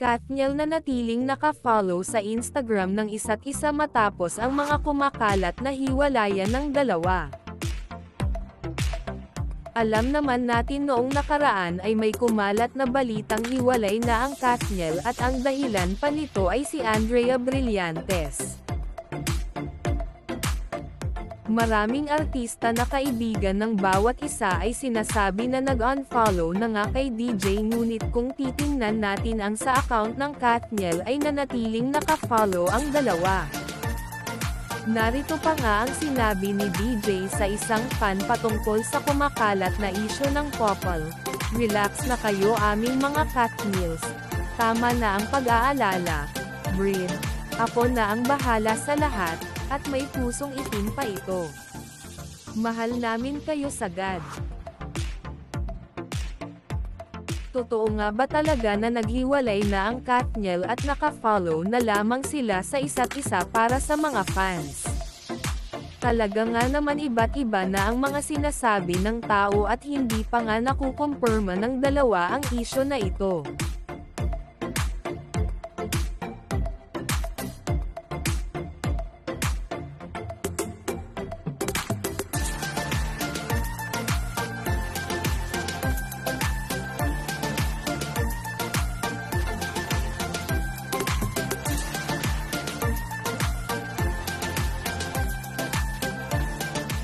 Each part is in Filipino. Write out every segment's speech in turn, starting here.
Kathniel na natiling naka-follow sa Instagram ng isa't isa matapos ang mga kumakalat na hiwalayan ng dalawa. Alam naman natin noong nakaraan ay may kumalat na balitang hiwalay na ang Kathniel at ang dahilan pa nito ay si Andrea Brillantes. Maraming artista na kaibigan ng bawat isa ay sinasabi na nag-unfollow na nga kay DJ, ngunit kung titingnan natin ang sa account ng Kathniel ay nanatiling naka-follow ang dalawa. Narito pa nga ang sinabi ni DJ sa isang fan patungkol sa kumakalat na isyu ng couple. "Relax na kayo aming mga Kathniels. Tama na ang pag-aalala. Breathe. Ako na ang bahala sa lahat, at may pusong itim pa ito. Mahal namin kayo sagad." Totoo nga ba talaga na naghiwalay na ang Kathniel at naka-follow na lamang sila sa isa't isa para sa mga fans? Talaga nga naman iba't iba na ang mga sinasabi ng tao at hindi pa nga nakukumpirma ng dalawa ang isyu na ito.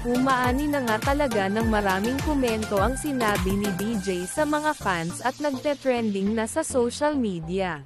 Umaani na nga talaga ng maraming komento ang sinabi ni DJ sa mga fans at nagte-trending na sa social media.